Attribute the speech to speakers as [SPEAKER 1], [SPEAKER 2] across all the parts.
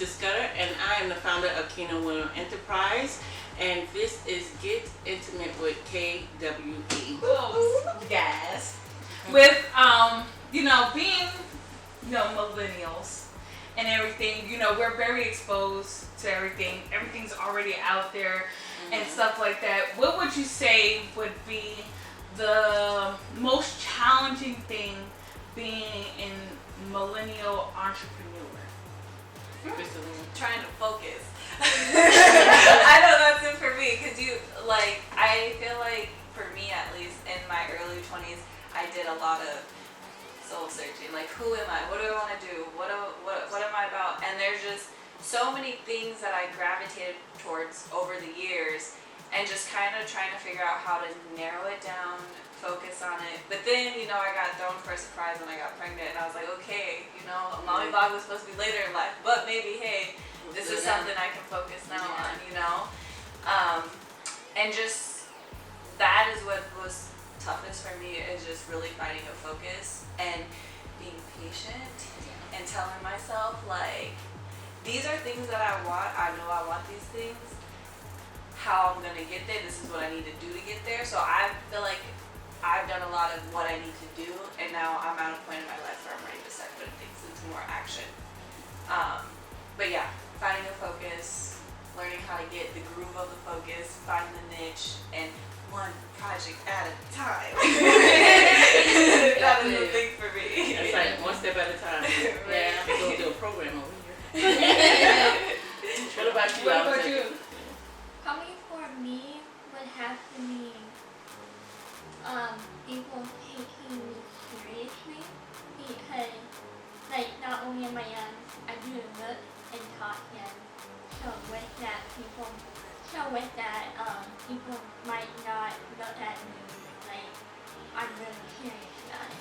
[SPEAKER 1] Scudder, and I am the founder of Millennial Enterprise, and this is Get Intimate with KWE.
[SPEAKER 2] Yes. With being millennials and everything, we're very exposed to everything. Everything's already out there and stuff like that. What would you say would be the most challenging thing being in millennial entrepreneur?
[SPEAKER 1] Krystalina.
[SPEAKER 3] Trying to focus. I know that's it for me, because I feel like, for me at least, in my early 20s, I did a lot of soul searching. Like, who am I? What do I want to do? What am I about? And there's just so many things that I gravitated towards over the years, and just kind of trying to figure out how to narrow it down, focus on it. But then, I got thrown for a surprise when I got pregnant, and I was like, okay, mommy vlog was supposed to be later in life, but maybe, hey, this is something I can focus now on, and just, that is what was toughest for me, is just really finding a focus and being patient and telling myself, like, these are things that I want. I know I want these things. How I'm going to get there, this is what I need to do to get there. So I feel like I've done a lot of what I need to do, and now I'm at a point in my life where I'm ready to start putting things into more action. But yeah, finding a focus, learning how to get the groove of the focus, find the niche, and one project at a time. That is the thing for me.
[SPEAKER 1] It's like one step at a time. Yeah, I'm going to do a program over here. What about you?
[SPEAKER 4] Coming for me would have to be people taking me seriously, because not only am I do look and talk, and so with that people might not look at me like I'm really serious about it,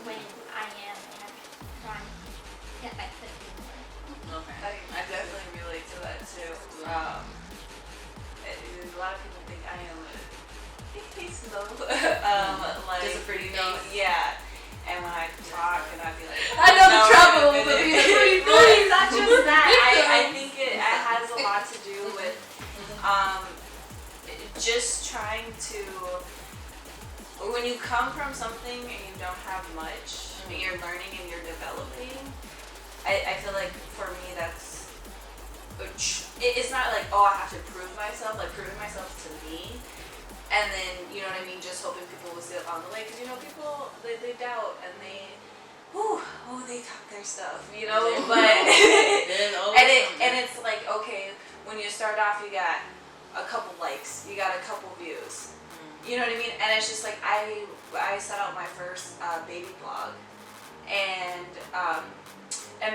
[SPEAKER 4] when I am trying to get my foot in there.
[SPEAKER 3] Okay. I definitely relate to that too. A lot of people think I am a big face though.
[SPEAKER 2] Just a pretty face.
[SPEAKER 3] Yeah. And when I talk, and I'd be like,
[SPEAKER 2] I know the trouble.
[SPEAKER 3] It's not just that. I think it has a lot to do with just trying to, when you come from something and you don't have much, and you're learning and you're developing, I feel like for me that's, it's not like, I have to prove myself, like proving myself to me, and then, just hoping people will see it on the way, because people, they doubt, and they talk their stuff, but, and it's like, okay, when you start off, you got a couple likes, you got a couple views, you know what I mean, and it's just like, I set out my first baby blog, and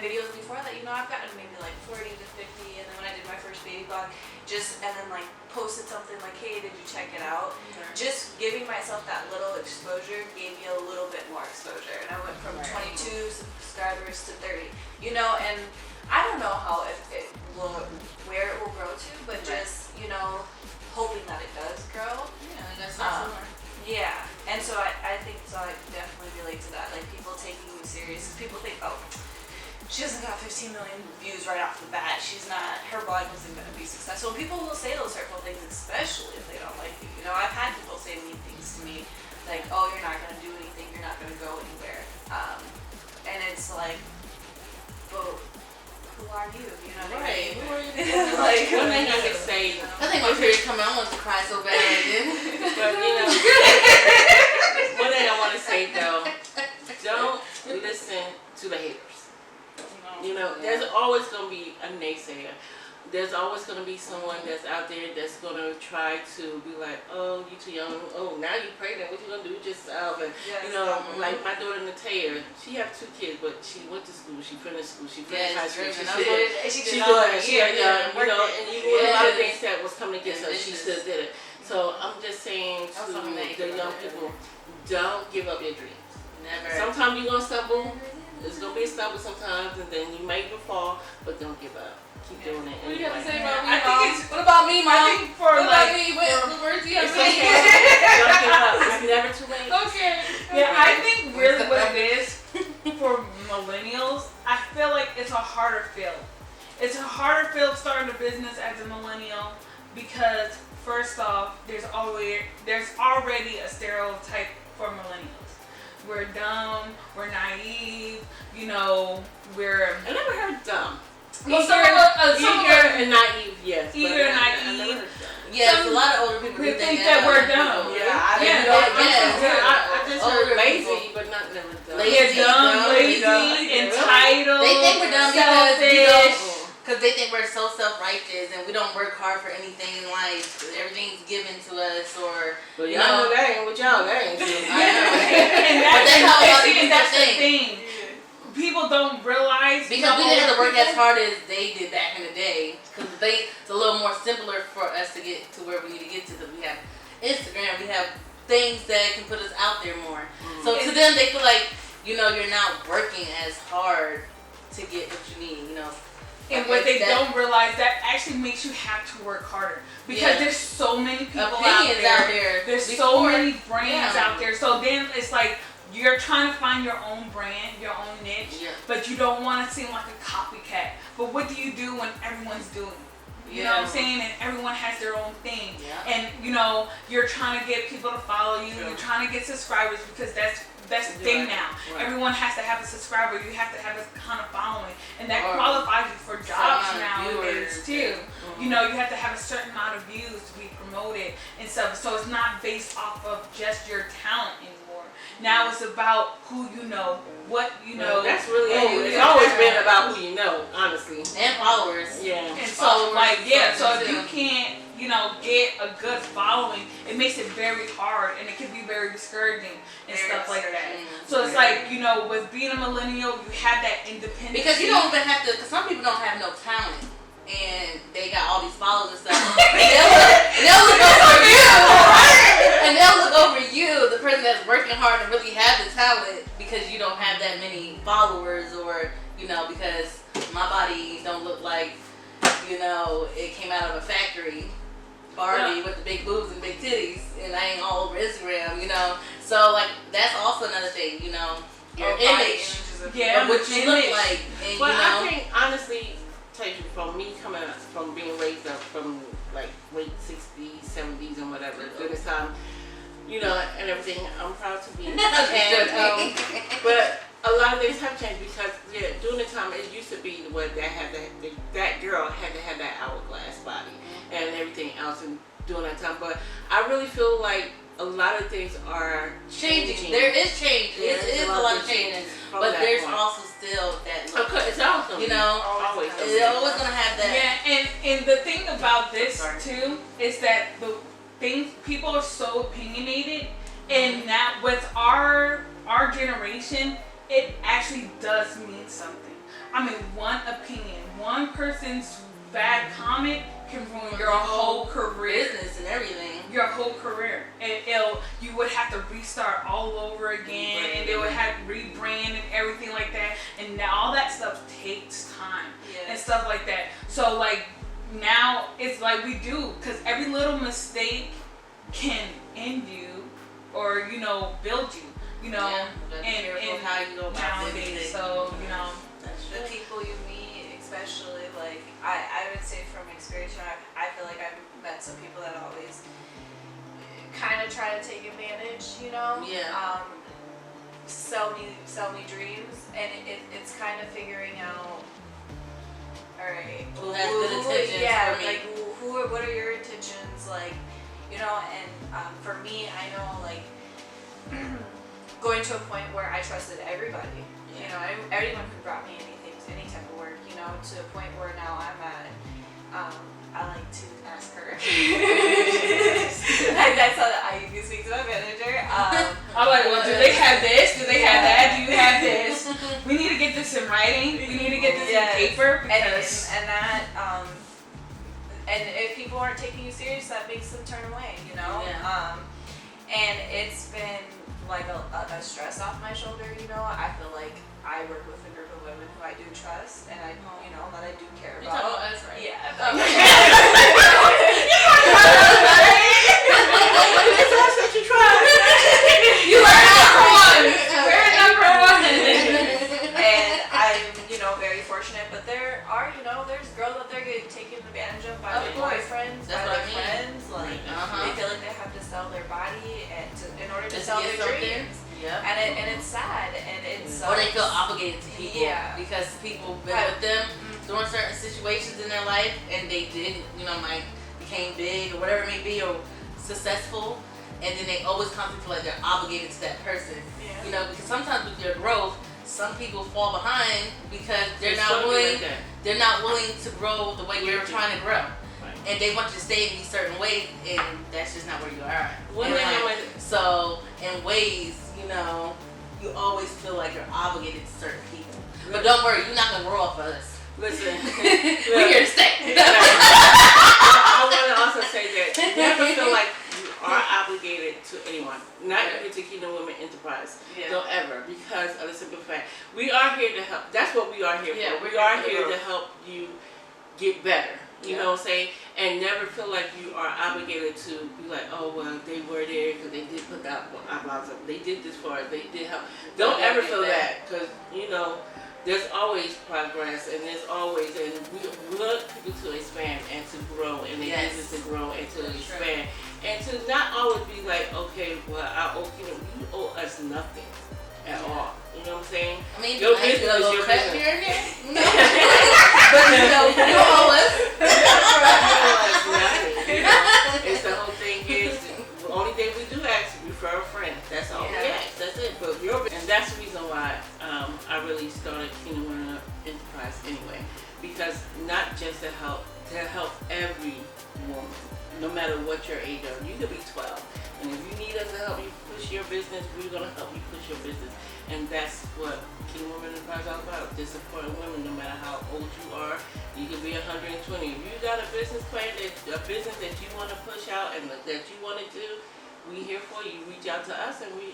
[SPEAKER 3] videos before that, I've gotten maybe like 40 to 50, and then when I did my first baby blog, and then like posted something like, hey, did you check it out? Mm-hmm. Just giving myself that little exposure gave me a little bit more exposure, and I went from 22 subscribers to 30, and I don't know how where it will grow to, but just, hoping that it does grow.
[SPEAKER 2] Yeah, that's somewhere.
[SPEAKER 3] Yeah, and so I think, I definitely relate to that, like people taking you serious. People think, she hasn't got 15 million views right off the bat. Her blog isn't going to be successful. People will say those hurtful things, especially if they don't like you. I've had people say mean things to me, like, you're not going to do anything, you're not going to go anywhere. And it's like, well, who are you? You know what I mean?
[SPEAKER 2] Who are you?
[SPEAKER 3] Like,
[SPEAKER 1] one thing I could say,
[SPEAKER 2] I think my period coming, I want to cry so bad again.
[SPEAKER 1] but one thing I want to say though, don't listen to the haters. There's always going to be a naysayer. There's always going to be someone that's out there that's going to try to be like, you too young. Now you're pregnant. What you going to do with yourself? And, like my daughter Natea, she has 2 kids, but she went to school. She finished school. She finished high school. She did a lot of things that was coming against her. She still did it. So I'm just saying to the young people, don't give up your dreams. Never. Sometimes you're going to stumble. It's going to be a stumble sometimes, and then you might even fall, but don't give up. Keep doing it.
[SPEAKER 2] What do you have to say about me, Mom? What about me, Mom? What about me? What words do you have to say?
[SPEAKER 1] Don't give up. It's never too late.
[SPEAKER 2] Okay. Yeah, I think really what it is for millennials, I feel like it's a harder feel. It's a harder field starting a business as a millennial because first off, there's already a stereotype for millennials. We're dumb, we're naive, we're...
[SPEAKER 1] I never heard dumb.
[SPEAKER 2] Well,
[SPEAKER 1] eager and naive, yes.
[SPEAKER 2] Eager and naive.
[SPEAKER 1] I never heard dumb.
[SPEAKER 5] Yes, a lot of older people
[SPEAKER 2] think that we're dumb.
[SPEAKER 1] I just heard lazy, but not never dumb.
[SPEAKER 2] Lazy, entitled,
[SPEAKER 5] they think we're dumb because they think we're so self-righteous and we don't work hard for anything in life. Everything's given to us, or
[SPEAKER 1] but y'all know that ain't with y'all. That ain't true.
[SPEAKER 5] I know. But that's how a lot of people
[SPEAKER 2] that's
[SPEAKER 5] think.
[SPEAKER 2] The thing. People don't realize
[SPEAKER 5] because we didn't have to work as hard as they did back in the day. Because it's a little more simpler for us to get to where we need to get to. Because we have Instagram, we have things that can put us out there more. So to them, they feel like you're not working as hard to get what you need.
[SPEAKER 2] And what they don't realize, that actually makes you have to work harder because there's so many people out there. There's so many brands out there. So then it's like you're trying to find your own brand, your own niche, but you don't want to seem like a copycat. But what do you do when everyone's doing it? You know what I'm saying? And everyone has their own thing. Yeah. And you're trying to get people to follow you. You're trying to get subscribers because that's the thing now. Right. Everyone has to have a subscriber. You have to have a kind of following, and that qualifies you for jobs nowadays too. You have to have a certain amount of views to be promoted and stuff. So it's not based off of just your talent anymore. Now it's about who you know, what you know.
[SPEAKER 1] That's really it's always been about who you know, honestly,
[SPEAKER 5] and followers.
[SPEAKER 2] Yeah. And so so if you can't get a good following, it makes it very hard and it can be very discouraging and stuff like that. So it's like, with being a millennial, you have that independence.
[SPEAKER 5] Because you don't even have to, because some people don't have no talent and they got all these followers and stuff. they'll look over you. And they'll look over you, the person that's working hard to really have the talent, because you don't have that many followers, or, because my body don't look like, it came out of a factory. Barbie with the big boobs and big titties, and I ain't all over Instagram, So that's also another thing, your image, what you look like, and
[SPEAKER 1] But I think honestly, from me coming up, from being raised up from like late 60s, 70s, and whatever during this time, and everything, I'm proud to be. But a lot of things have changed because during the time it used to be where that girl had to have that hourglass body and everything else, and during that time. But I really feel like a lot of things are changing.
[SPEAKER 5] There is change. It is a lot of changes, but there's also still that look.
[SPEAKER 1] It's also always
[SPEAKER 5] gonna have that.
[SPEAKER 2] Yeah, and the thing about this too is that people are so opinionated, and that with our generation, it actually does mean something. I mean, one opinion, one person's bad comment can ruin your whole career,
[SPEAKER 5] business and everything.
[SPEAKER 2] Your whole career, and you would have to restart all over again, and they would have to rebrand and everything like that, and all that stuff takes time and stuff like that. So like now it's like we do, because every little mistake can end you or build you. And
[SPEAKER 5] how you go about
[SPEAKER 2] nowadays. So
[SPEAKER 3] the people you meet, especially like I would say from experience, I feel like I've met some people that always kind of try to take advantage, sell me dreams, and it's kind of figuring out, all right,
[SPEAKER 5] who has good intentions for me?
[SPEAKER 3] What are your intentions, like, and for me, I know, like, going to a point where I trusted everybody, anyone who brought me any type of work, to a point where now I'm at, I like to ask her. That's how I can speak to my manager.
[SPEAKER 2] I'm like, well, do they have this? Do they have that? Do you have this? We need to get this in writing. We need to get this in paper, because
[SPEAKER 3] and that and if people aren't taking you serious, that makes them turn away. And it's been like a stress off my shoulder. I feel like I work with a group of women who I do trust, and I that I do care about.
[SPEAKER 5] You're talking about us, right?
[SPEAKER 3] Yeah.
[SPEAKER 5] You are number one. We're number one.
[SPEAKER 3] And I'm, very fortunate, but there are, and it's sad, and it's
[SPEAKER 5] or they feel obligated to people because people been with them during certain situations in their life, and they did, like became big or whatever it may be, or successful, and then they always constantly feel like they're obligated to that person. Because sometimes with your growth, some people fall behind because they're not willing. They're not willing to grow the way you're trying to grow. And they want you to stay in these certain ways, and that's just not where you are. So, in ways, you always feel like you're obligated to certain people. But don't worry, you're not going to grow off of us.
[SPEAKER 1] Listen,
[SPEAKER 5] we're here to stay.
[SPEAKER 1] I want to also say that you never feel like you are obligated to anyone, not even to Kingdom Women Enterprise. Don't ever, because of the simple fact, we are here to help. That's what we are here for. We are here to help you get better. You know what I'm saying? And never feel like you are obligated to be like, oh, well, they were there because they did put that eyeballs up. They did this for us. They did help. Don't ever feel that, because, there's always progress, and there's always, and we want people to expand and to grow, and they business to grow and to expand. And to not always be like, okay, well, I owe you owe us nothing at all. You know what I'm saying?
[SPEAKER 5] I mean,
[SPEAKER 1] your
[SPEAKER 5] business is your business. Here and there. But you owe us.
[SPEAKER 1] It's the whole thing is, the only thing we do ask is refer a friend. That's all we ask. That's it. But and that's the reason why I really started Kingdom Women Enterprise anyway, because not just to help every woman, no matter what your age are. You could be 12, and if you need us to help you push your business, we're gonna help you push your business. And that's what Kingdom Women Enterprise is all about. Just supporting women, no matter how old you are. You could be 120. If you got a business plan, a business that you want to push out and that you want to do, we here for you. Reach out to us, and we're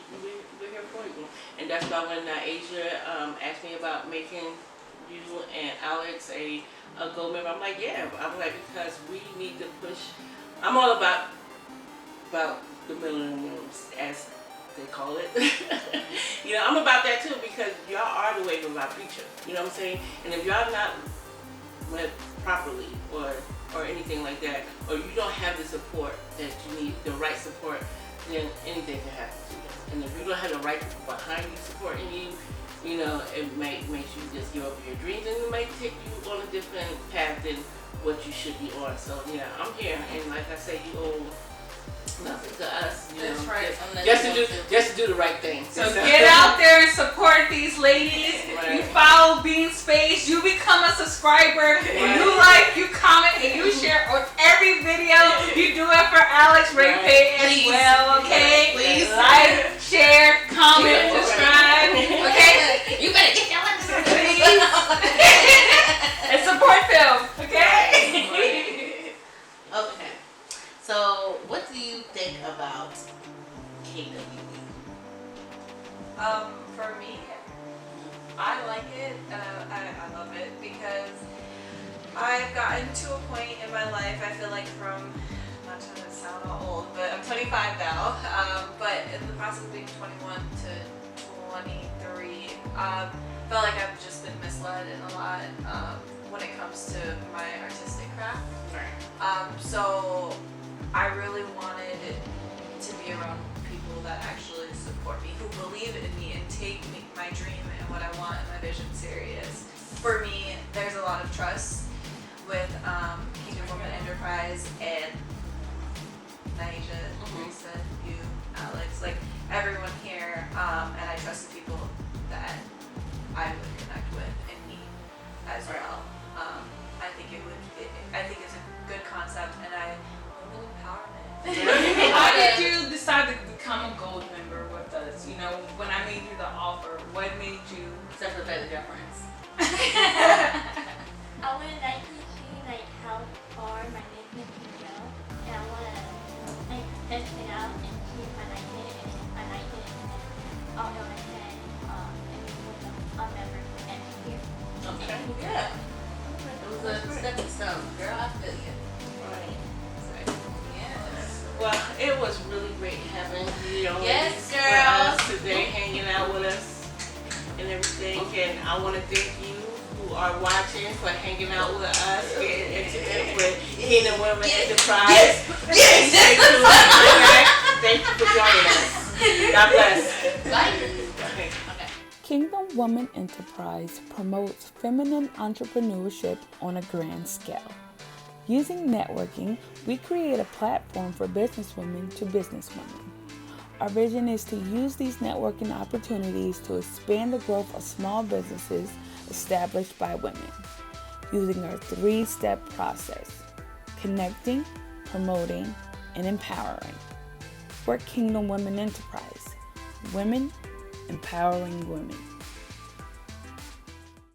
[SPEAKER 1] here for you. And that's why when Asia asked me about making you and Alex a gold member, I'm like, yeah. I'm like, because we need to push. I'm all about the millennials, as they call it. I'm about that too, because y'all are the wave of our future. You know what I'm saying? And if y'all not led properly or anything like that, or you don't have the support that you need, the right support, then anything can happen to you. And if you don't have the right people behind you supporting you, it makes you just give up your dreams, and it might take you on a different path than what you should be on. So I'm here, and like I say, you owe nothing to us.
[SPEAKER 5] That's right.
[SPEAKER 1] Just to do the right thing.
[SPEAKER 2] So get out there and support these ladies.
[SPEAKER 1] Right.
[SPEAKER 2] You follow Bean Space. You become a subscriber.
[SPEAKER 1] Right.
[SPEAKER 2] You like, you comment, and you share on every video. You do it for Alex, Raipe as well. Okay.
[SPEAKER 5] Please
[SPEAKER 2] Like, share, comment, subscribe. Okay.
[SPEAKER 5] You better get that one.
[SPEAKER 2] Please. And support them. Okay.
[SPEAKER 5] Okay. So, what do you think about KWE?
[SPEAKER 3] For me, I like it. I love it because I've gotten to a point in my life, I feel like from, not trying to sound all old, but I'm 25 now, but in the process of being 21 to 23, felt like I've just been misled in a lot when it comes to my artistic craft. So I really wanted to be around people that actually support me, who believe in me and take my dream and what I want and my vision serious. For me, there's a lot of trust with Kingdom Women Enterprise and Naija, Teresa, you, Alex, like everyone here, and I trust the people that I would connect with and meet as well. I think I think it's a good concept, and women empowerment.
[SPEAKER 2] How did you decide to become a gold member with us? When I made you the offer, what made you?
[SPEAKER 5] Except for the fact that you're friends.
[SPEAKER 4] I would like to see how far my business can go, and I want to test it out and see if I like it, and if I like it, then I'll go ahead and become a member next year.
[SPEAKER 5] Okay. Yeah. It was a stepping stone. Girl, I feel you.
[SPEAKER 1] Right.
[SPEAKER 5] Yes.
[SPEAKER 1] Well, it was really great having you on
[SPEAKER 5] Yes,
[SPEAKER 1] with
[SPEAKER 5] girl.
[SPEAKER 1] us today, hanging out with us and everything. And I want to thank you who are watching for hanging out with us, getting intimate with Kingdom Women Enterprise.
[SPEAKER 5] Yes.
[SPEAKER 1] Thank you for joining us. God bless.
[SPEAKER 5] Bye.
[SPEAKER 6] Woman Enterprise promotes feminine entrepreneurship on a grand scale. Using networking, we create a platform for businesswomen to businesswomen. Our vision is to use these networking opportunities to expand the growth of small businesses established by women, using our 3-step process: connecting, promoting, and empowering. We're Kingdom Women Enterprise, women empowering women.